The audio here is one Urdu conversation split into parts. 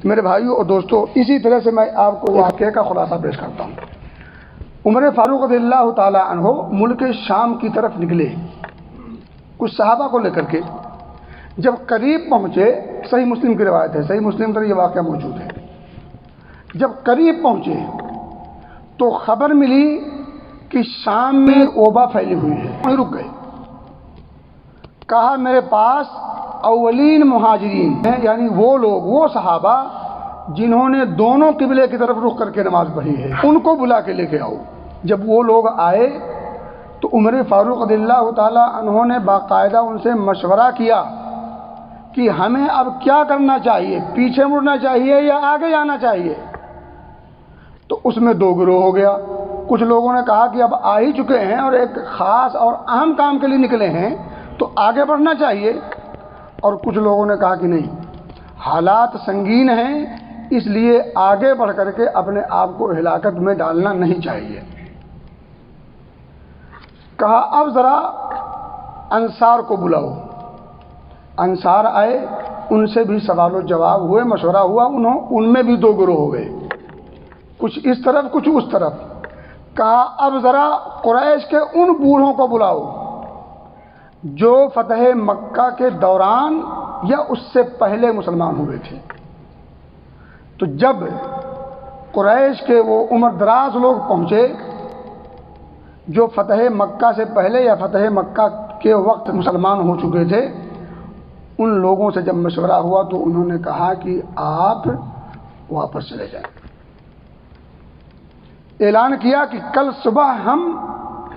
میرے بھائیوں اور دوستوں، اسی طرح سے میں آپ کو واقعے کا خلاصہ پیش کرتا ہوں۔ عمر فاروق رضی اللہ تعالی عنہ ملک شام کی طرف نکلے کچھ صحابہ کو لے کر کے۔ جب قریب پہنچے، صحیح مسلم کی روایت ہے، صحیح مسلم پر یہ واقعہ موجود ہے، جب قریب پہنچے تو خبر ملی کہ شام میں وبا پھیلی ہوئی ہے، وہیں رک گئے۔ کہا میرے پاس اولین مہاجرین ہیں، یعنی وہ لوگ، وہ صحابہ جنہوں نے دونوں قبلے کی طرف رخ کر کے نماز پڑھی ہے، ان کو بلا کے لے کے آؤ۔ جب وہ لوگ آئے تو عمر فاروق رضی اللہ تعالیٰ عنہ نے باقاعدہ ان سے مشورہ کیا کہ ہمیں اب کیا کرنا چاہیے، پیچھے مڑنا چاہیے یا آگے جانا چاہیے؟ تو اس میں دو گروہ ہو گیا۔ کچھ لوگوں نے کہا کہ اب آ ہی چکے ہیں اور ایک خاص اور اہم کام کے لیے نکلے ہیں تو آگے بڑھنا چاہیے، اور کچھ لوگوں نے کہا کہ نہیں، حالات سنگین ہیں، اس لیے آگے بڑھ کر کے اپنے آپ کو ہلاکت میں ڈالنا نہیں چاہیے۔ کہا اب ذرا انصار کو بلاؤ۔ انصار آئے، ان سے بھی سوال و جواب ہوئے، مشورہ ہوا، ان میں بھی دو گروہ ہو گئے، کچھ اس طرف کچھ اس طرف۔ کہا اب ذرا قریش کے ان بوڑھوں کو بلاؤ جو فتح مکہ کے دوران یا اس سے پہلے مسلمان ہوئے تھے۔ تو جب قریش کے وہ عمر دراز لوگ پہنچے جو فتح مکہ سے پہلے یا فتح مکہ کے وقت مسلمان ہو چکے تھے، ان لوگوں سے جب مشورہ ہوا تو انہوں نے کہا کہ آپ واپس چلے جائیں۔ اعلان کیا کہ کل صبح ہم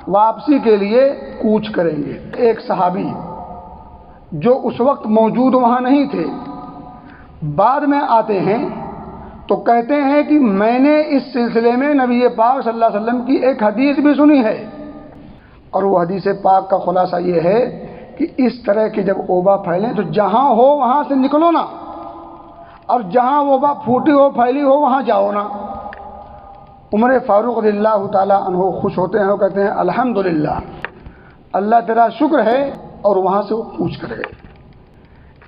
واپسی کے لیے کوچ کریں گے۔ ایک صحابی جو اس وقت موجود وہاں نہیں تھے، بعد میں آتے ہیں تو کہتے ہیں کہ میں نے اس سلسلے میں نبی پاک صلی اللہ علیہ وسلم کی ایک حدیث بھی سنی ہے، اور وہ حدیث پاک کا خلاصہ یہ ہے کہ اس طرح کے جب وبا پھیلیں تو جہاں ہو وہاں سے نکلو نا، اور جہاں وبا پھوٹی ہو پھیلی ہو وہاں جاؤ نا۔ عمر فاروق رضی اللہ تعالیٰ عنہ خوش ہوتے ہیں اور کہتے ہیں الحمدللہ، اللہ تیرا شکر ہے، اور وہاں سے وہ کوچ کر گئے۔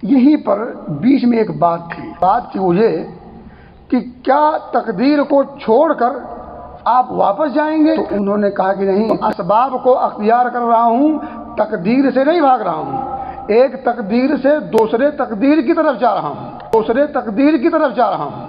یہیں پر بیچ میں ایک بات تھی وہ یہ کہ کیا تقدیر کو چھوڑ کر آپ واپس جائیں گے؟ تو انہوں نے کہا کہ نہیں، اسباب کو اختیار کر رہا ہوں، تقدیر سے نہیں بھاگ رہا ہوں، ایک تقدیر سے دوسرے تقدیر کی طرف جا رہا ہوں،